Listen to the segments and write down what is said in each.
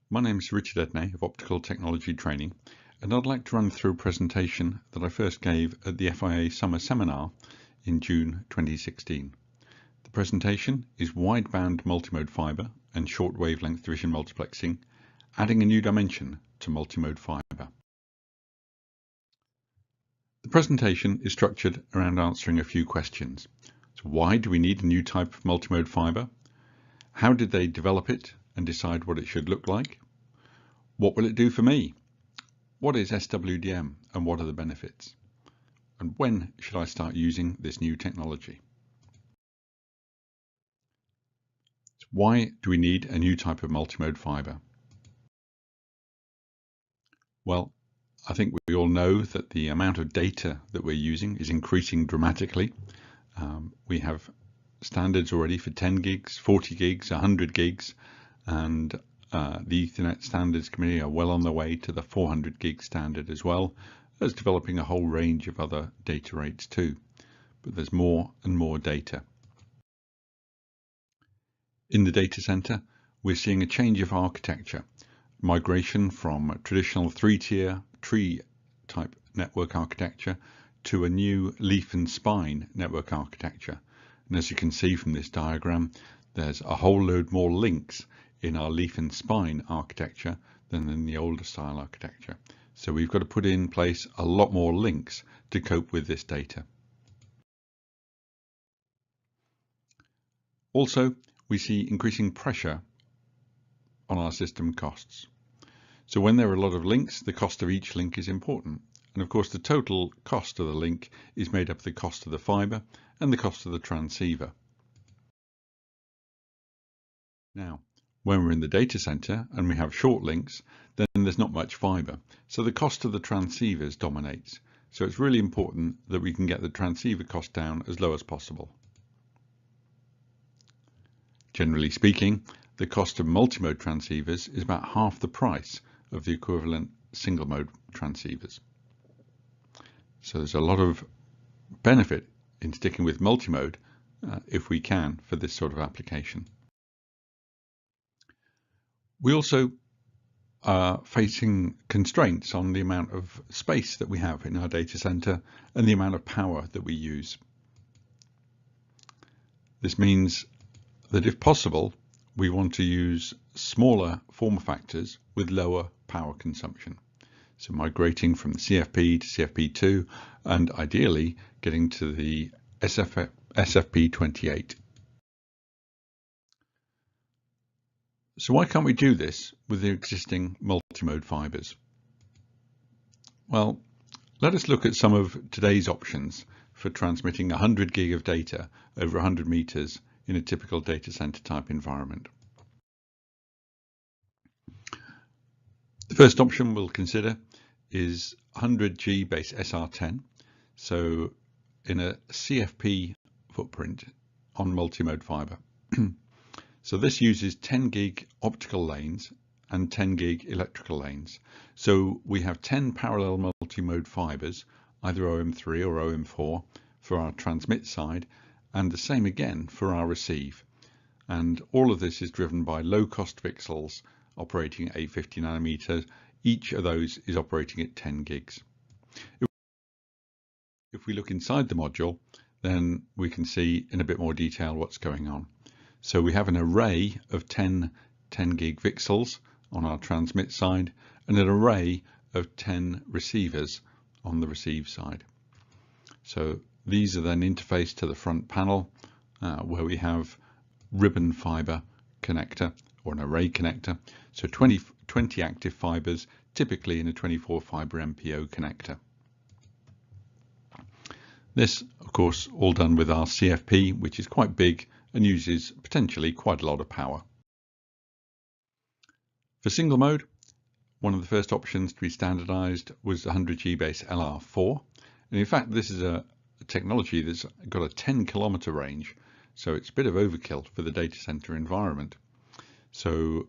My name is Richard Edney of Optical Technology Training, and I'd like to run through a presentation that I first gave at the FIA Summer Seminar in June 2016. The presentation is Wideband Multimode Fibre and Short Wavelength Vision Multiplexing, adding a new dimension to multimode fibre. The presentation is structured around answering a few questions. So why do we need a new type of multimode fibre? How did they develop it and decide what it should look like? What will it do for me? What is SWDM and what are the benefits? And when should I start using this new technology? So why do we need a new type of multimode fibre? Well, I think we all know that the amount of data that we're using is increasing dramatically. We have standards already for 10 gigs, 40 gigs, 100 gigs, and the Ethernet Standards Committee are well on their way to the 400 gig standard, as well as developing a whole range of other data rates too. But there's more and more data. In the data center, we're seeing a change of architecture, migration from a traditional three-tier tree type network architecture to a new leaf and spine network architecture. And as you can see from this diagram, there's a whole load more links in our leaf and spine architecture than in the older style architecture. So we've got to put in place a lot more links to cope with this data. Also, we see increasing pressure on our system costs. So when there are a lot of links, the cost of each link is important. And of course, the total cost of the link is made up of the cost of the fibre and the cost of the transceiver. Now, when we're in the data center and we have short links, then there's not much fibre. So the cost of the transceivers dominates. So it's really important that we can get the transceiver cost down as low as possible. Generally speaking, the cost of multimode transceivers is about half the price of the equivalent single mode transceivers. So there's a lot of benefit in sticking with multimode if we can for this sort of application. We also are facing constraints on the amount of space that we have in our data center and the amount of power that we use. This means that if possible, we want to use smaller form factors with lower power consumption. So migrating from the CFP to CFP2 and ideally getting to the SFP28. So why can't we do this with the existing multimode fibres? Well, let us look at some of today's options for transmitting 100 gig of data over 100 meters in a typical data center type environment. The first option we'll consider is 100G base SR10. So in a CFP footprint on multimode fibre. So this uses 10 gig optical lanes and 10 gig electrical lanes. So we have 10 parallel multimode fibres, either OM3 or OM4 for our transmit side, and the same again for our receive. And all of this is driven by low cost VCSELs operating at 850 nanometers. Each of those is operating at 10 gigs. If we look inside the module, then we can see in a bit more detail what's going on. So we have an array of 10 gig VCSELs on our transmit side and an array of 10 receivers on the receive side. So these are then interfaced to the front panel where we have ribbon fiber connector or an array connector. So 20 active fibers, typically in a 24 fiber MPO connector. This, of course, all done with our CFP, which is quite big and uses potentially quite a lot of power. For single mode, one of the first options to be standardized was 100G base LR4. And in fact, this is a technology that's got a 10 kilometer range. So it's a bit of overkill for the data center environment. So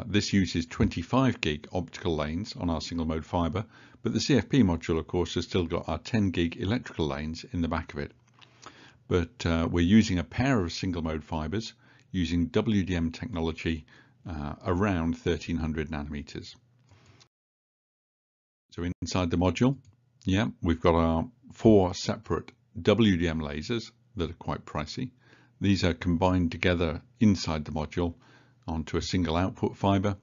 this uses 25 gig optical lanes on our single mode fiber, but the CFP module, of course, has still got our 10 gig electrical lanes in the back of it. But we're using a pair of single mode fibers using WDM technology around 1300 nanometers. So inside the module, we've got our 4 separate WDM lasers that are quite pricey. These are combined together inside the module onto a single output fiber.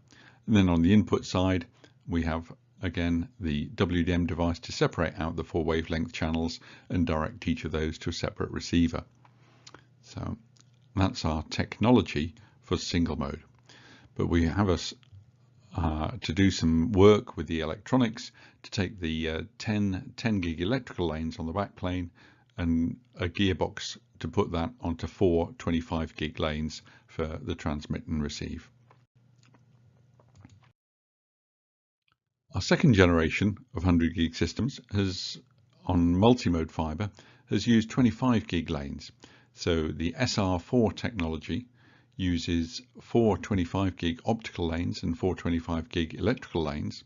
And then on the input side, we have again the WDM device to separate out the 4 wavelength channels and direct each of those to a separate receiver. So that's our technology for single mode. But we have to do some work with the electronics to take the 10 gig electrical lanes on the backplane and a gearbox to put that onto 4 25 gig lanes for the transmit and receive. Our second generation of 100 gig systems on multimode fiber has used 25 gig lanes. So the SR4 technology uses 4 25 gig optical lanes and 4 25 gig electrical lanes.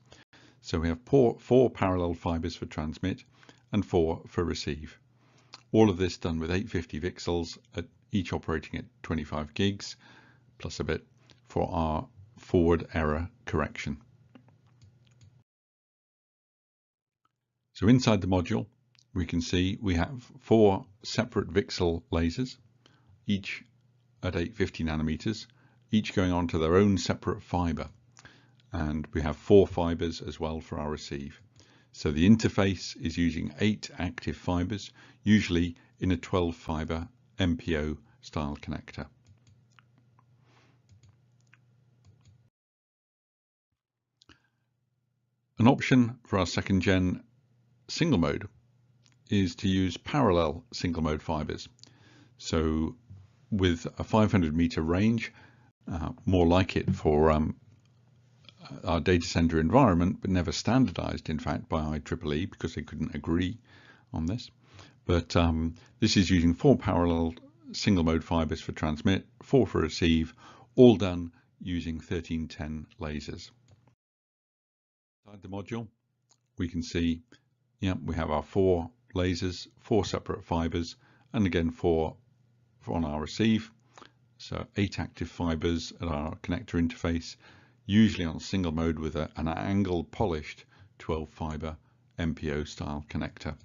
So we have 4 parallel fibers for transmit and 4 for receive. All of this done with 850 VCSELs, each operating at 25 gigs, plus a bit for our forward error correction. So inside the module, we can see we have 4 separate VCSEL lasers, each at 850 nanometers, each going onto their own separate fiber. And we have 4 fibers as well for our receive. So the interface is using 8 active fibers, usually in a 12 fiber MPO style connector. An option for our second gen single mode is to use parallel single mode fibers. So with a 500 meter range, more like it for our data center environment, but never standardized in fact by IEEE because they couldn't agree on this. But this is using 4 parallel single mode fibers for transmit, 4 for receive, all done using 1310 lasers. Inside the module, we can see we have our 4 lasers, 4 separate fibers, and again 4 on our receive. So 8 active fibers at our connector interface, usually on single mode with an angled polished 12 fiber MPO style connector.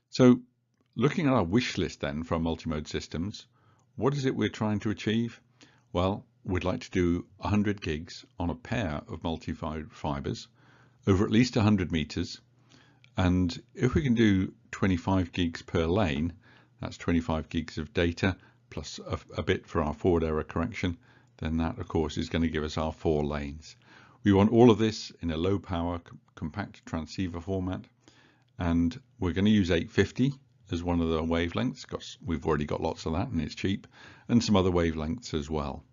So looking at our wish list then for our multimode systems, what is it we're trying to achieve? Well, we'd like to do 100 gigs on a pair of multi-mode fibers over at least 100 meters. And if we can do 25 gigs per lane, that's 25 gigs of data plus a bit for our forward error correction, then that of course is going to give us our 4 lanes. We want all of this in a low power compact transceiver format, and we're going to use 850 as one of the wavelengths because we've already got lots of that and it's cheap, and some other wavelengths as well.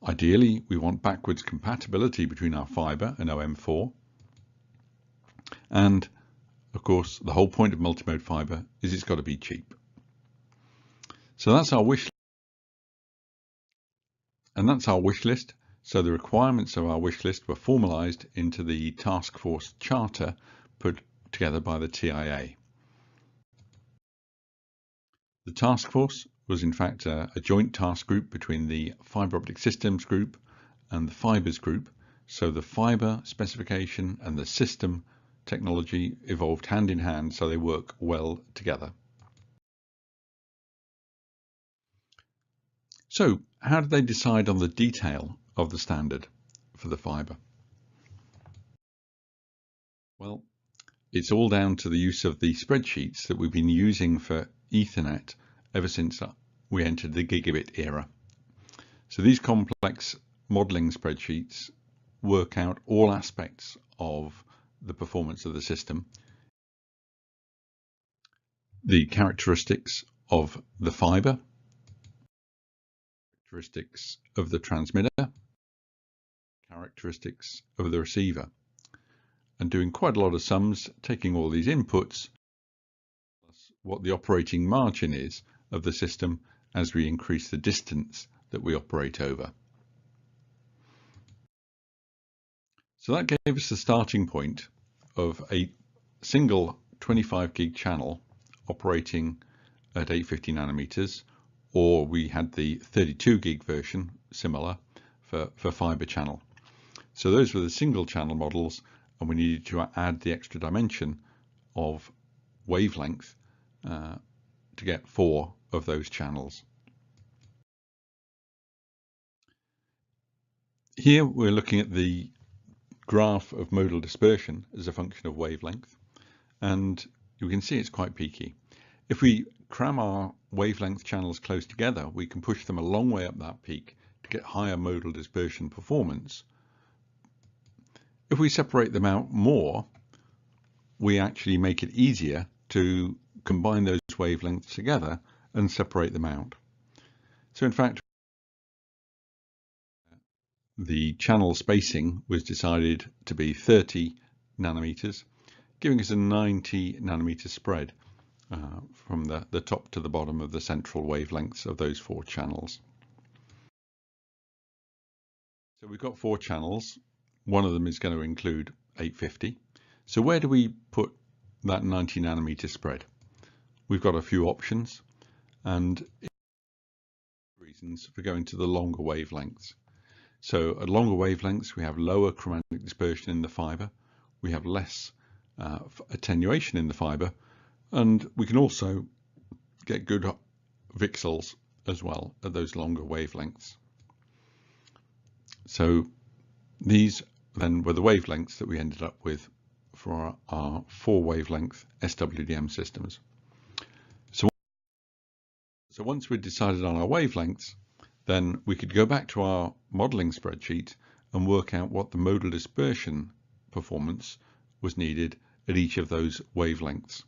Ideally, we want backwards compatibility between our fiber and OM4. And of course, the whole point of multimode fiber is it's got to be cheap. So that's our wish list. And that's our wish list. So the requirements of our wish list were formalized into the task force charter put together by the TIA. The task force was in fact a joint task group between the Fibre Optic Systems group and the Fibers group. So the fiber specification and the system technology evolved hand in hand, so they work well together. So how did they decide on the detail of the standard for the fiber? Well, it's all down to the use of the spreadsheets that we've been using for Ethernet ever since we entered the gigabit era. So these complex modeling spreadsheets work out all aspects of the performance of the system, the characteristics of the fiber, characteristics of the transmitter, characteristics of the receiver, and doing quite a lot of sums, taking all these inputs, plus what the operating margin is of the system as we increase the distance that we operate over. So that gave us the starting point of a single 25 gig channel operating at 850 nanometers, or we had the 32 gig version, similar, for fiber channel. So those were the single channel models, and we needed to add the extra dimension of wavelength to get 4 of those channels. Here we're looking at the graph of modal dispersion as a function of wavelength, and you can see it's quite peaky. If we cram our wavelength channels close together, we can push them a long way up that peak to get higher modal dispersion performance. If we separate them out more, we actually make it easier to combine those wavelengths together and separate them out. So in fact, the channel spacing was decided to be 30 nanometers, giving us a 90 nanometer spread from the top to the bottom of the central wavelengths of those 4 channels. So we've got 4 channels. One of them is going to include 850. So where do we put that 90 nanometer spread? We've got a few options, and reasons for going to the longer wavelengths. So at longer wavelengths, we have lower chromatic dispersion in the fiber, we have less attenuation in the fiber, and we can also get good VCSELs as well at those longer wavelengths. So these then were the wavelengths that we ended up with for our 4 wavelength SWDM systems. So once we'd decided on our wavelengths, then we could go back to our modeling spreadsheet and work out what the modal dispersion performance was needed at each of those wavelengths.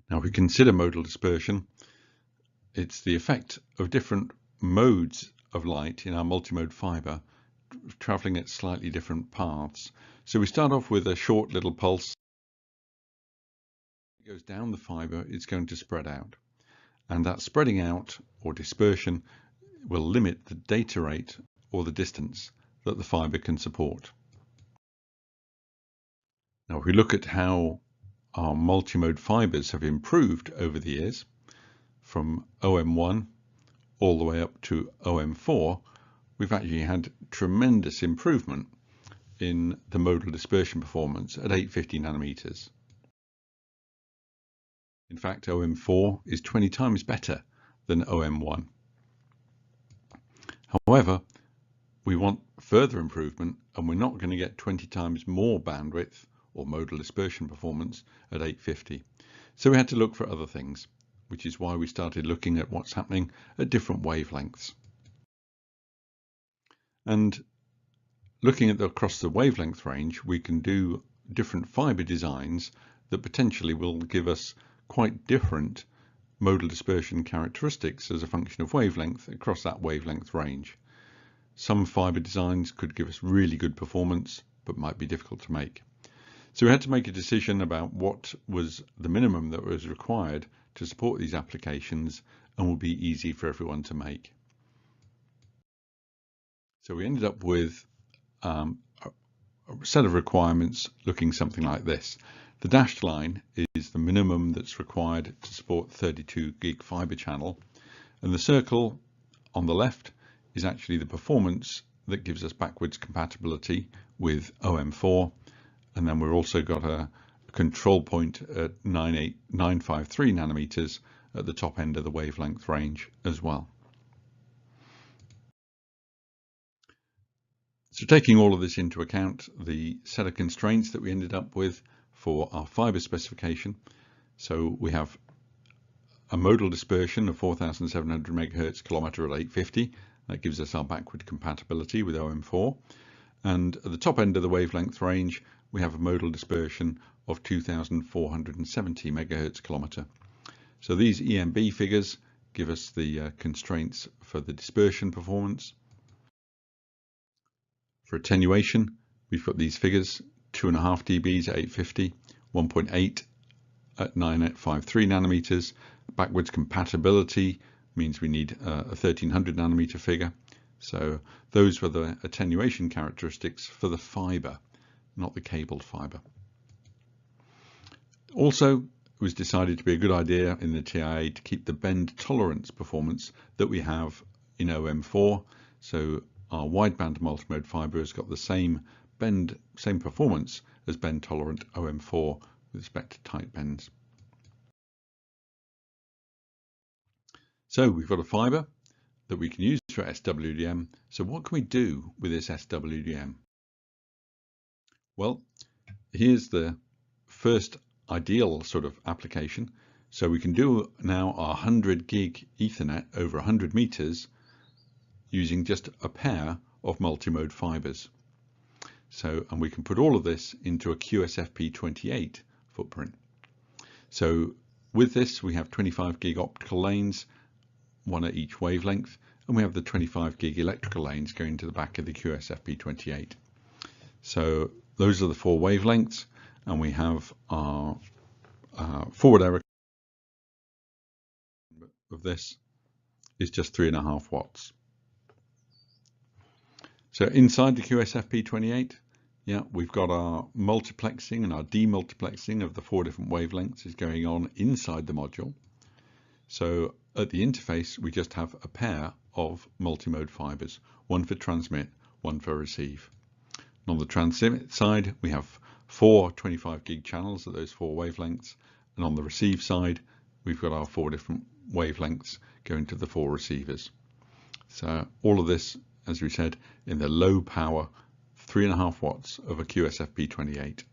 Now, if we consider modal dispersion, it's the effect of different modes of light in our multimode fiber traveling at slightly different paths. So we start off with a short little pulse. It goes down the fiber, it's going to spread out. And that spreading out or dispersion will limit the data rate or the distance that the fiber can support. Now, if we look at how our multimode fibers have improved over the years, from OM1 all the way up to OM4, we've actually had tremendous improvement in the modal dispersion performance at 850 nanometers. In fact, OM4 is 20 times better than OM1. However, we want further improvement, and we're not going to get 20 times more bandwidth or modal dispersion performance at 850. So we had to look for other things, which is why we started looking at what's happening at different wavelengths. And looking at across the wavelength range, we can do different fiber designs that potentially will give us quite different modal dispersion characteristics as a function of wavelength across that wavelength range. Some fiber designs could give us really good performance, but might be difficult to make. So we had to make a decision about what was the minimum that was required to support these applications and would be easy for everyone to make. So we ended up with a set of requirements looking something like this. The dashed line is the minimum that's required to support 32 gig fiber channel, and the circle on the left is actually the performance that gives us backwards compatibility with OM4, and then we've also got a control point at 953 nanometers at the top end of the wavelength range as well. So taking all of this into account, the set of constraints that we ended up with for our fiber specification. So we have a modal dispersion of 4,700 megahertz kilometer at 850. That gives us our backward compatibility with OM4. And at the top end of the wavelength range, we have a modal dispersion of 2,470 megahertz kilometer. So these EMB figures give us the constraints for the dispersion performance. For attenuation, we've got these figures: 2.5 dBs at 850, 1.8 at 953 nanometers. Backwards compatibility means we need a 1300 nanometer figure. So those were the attenuation characteristics for the fiber, not the cabled fiber. Also, it was decided to be a good idea in the TIA to keep the bend tolerance performance that we have in OM4. So our wideband multimode fibre has got the same performance as bend tolerant OM4 with respect to tight bends. So we've got a fibre that we can use for SWDM. So what can we do with this SWDM? Well, here's the first ideal sort of application. So we can do now our 100 gig Ethernet over 100 meters using just a pair of multimode fibers. So, and we can put all of this into a QSFP28 footprint. So with this, we have 25 gig optical lanes, one at each wavelength, and we have the 25 gig electrical lanes going to the back of the QSFP28. So those are the 4 wavelengths, and we have our forward error of this is just 3.5 watts. So inside the QSFP28, we've got our multiplexing and our demultiplexing of the 4 different wavelengths is going on inside the module. So at the interface, we just have a pair of multimode fibers, one for transmit, one for receive. And on the transmit side, we have 4 25 gig channels at those 4 wavelengths. And on the receive side, we've got our 4 different wavelengths going to the 4 receivers. So all of this, as we said, in the low power 3.5 watts of a QSFP28.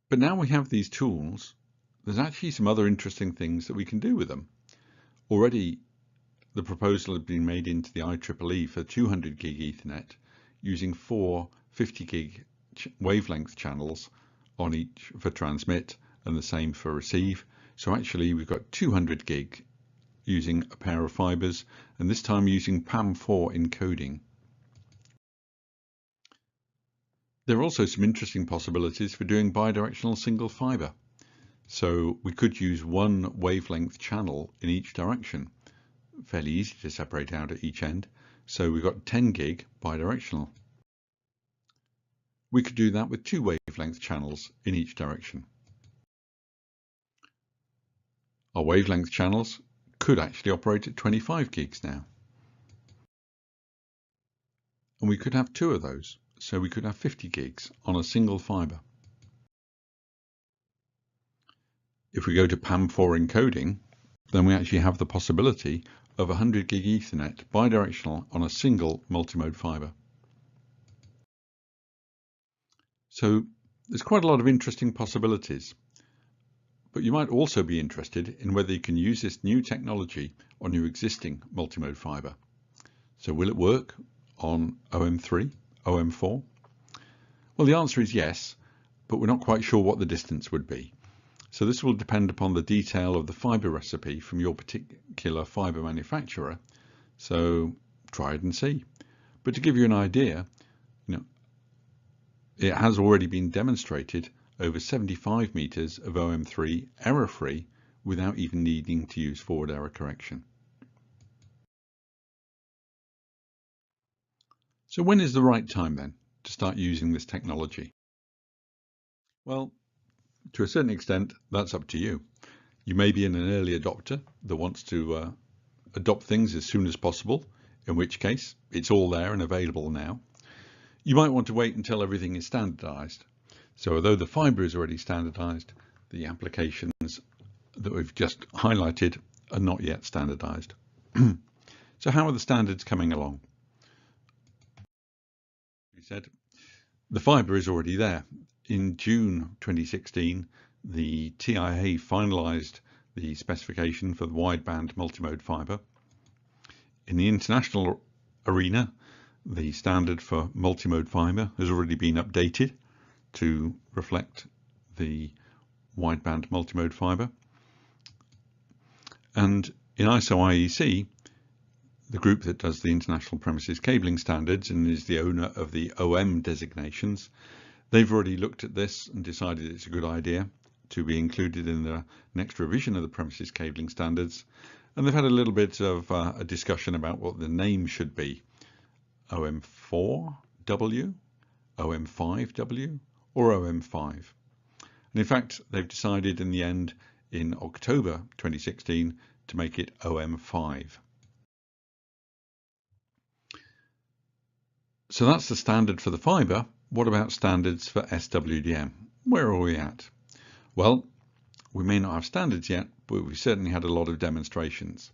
But now we have these tools, there's actually some other interesting things that we can do with them. Already the proposal has been made into the IEEE for 200 gig Ethernet using 4 50 gig wavelength channels on each for transmit and the same for receive. So actually we've got 200 gig using a pair of fibers, and this time using PAM4 encoding. There are also some interesting possibilities for doing bidirectional single fiber. So we could use 1 wavelength channel in each direction, fairly easy to separate out at each end. So we've got 10 gig bidirectional. We could do that with 2 wavelength channels in each direction. Our wavelength channels could actually operate at 25 gigs now. And we could have 2 of those, so we could have 50 gigs on a single fiber. If we go to PAM4 encoding, then we actually have the possibility of 100 gig Ethernet bidirectional on a single multimode fiber. So there's quite a lot of interesting possibilities. But you might also be interested in whether you can use this new technology on your existing multimode fiber. So will it work on OM3, OM4? Well, the answer is yes, but we're not quite sure what the distance would be. So this will depend upon the detail of the fiber recipe from your particular fiber manufacturer. So try it and see. But to give you an idea, it has already been demonstrated over 75 meters of OM3 error-free without even needing to use forward error correction. So when is the right time then to start using this technology? Well, to a certain extent, that's up to you. You may be an early adopter that wants to adopt things as soon as possible, in which case it's all there and available now. You might want to wait until everything is standardized. So although the fiber is already standardized, the applications that we've just highlighted are not yet standardized. So how are the standards coming along? We said the fiber is already there. In June 2016, the TIA finalized the specification for the wideband multimode fiber. In the international arena, the standard for multimode fiber has already been updated to reflect the wideband multimode fiber. And in ISO IEC, the group that does the international premises cabling standards and is the owner of the OM designations, they've already looked at this and decided it's a good idea to be included in the next revision of the premises cabling standards. And they've had a little bit of a discussion about what the name should be. OM4W, OM5W, or OM5. And in fact, they've decided in the end in October 2016 to make it OM5. So that's the standard for the fibre. What about standards for SWDM? Where are we at? Well, we may not have standards yet, but we've certainly had a lot of demonstrations.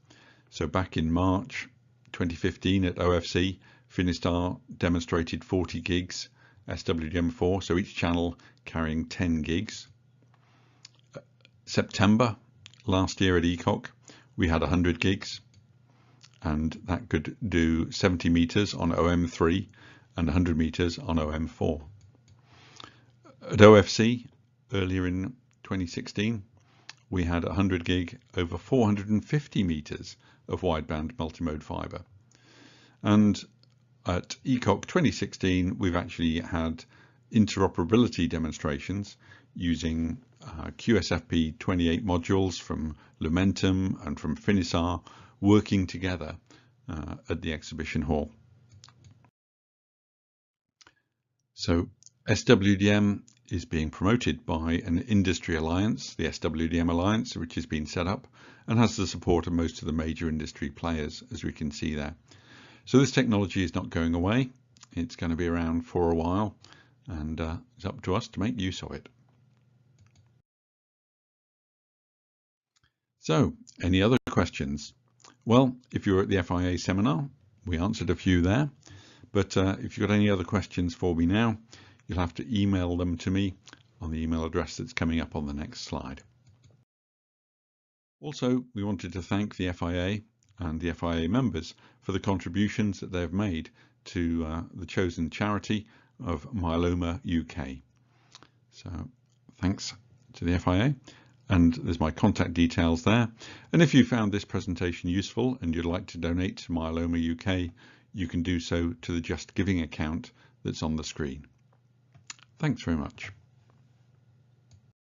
So back in March 2015 at OFC, Finistar demonstrated 40 gigs SWDM4, so each channel carrying 10 gigs. September last year at ECOC, we had 100 gigs, and that could do 70 meters on OM3 and 100 meters on OM4. At OFC earlier in 2016, we had 100 gig over 450 meters of wideband multimode fibre. And at ECOC 2016, we've actually had interoperability demonstrations using QSFP 28 modules from Lumentum and from Finisar working together at the exhibition hall. So SWDM is being promoted by an industry alliance, the SWDM Alliance, which has been set up and has the support of most of the major industry players, as we can see there. So this technology is not going away. It's going to be around for a while, and it's up to us to make use of it. So, any other questions? Well, if you were at the FIA seminar, we answered a few there. But if you've got any other questions for me now, you'll have to email them to me on the email address that's coming up on the next slide. Also, we wanted to thank the FIA and the FIA members for the contributions that they've made to the chosen charity of Myeloma UK. So thanks to the FIA, and there's my contact details there. And if you found this presentation useful and you'd like to donate to Myeloma UK, you can do so to the Just Giving account that's on the screen. Thanks very much.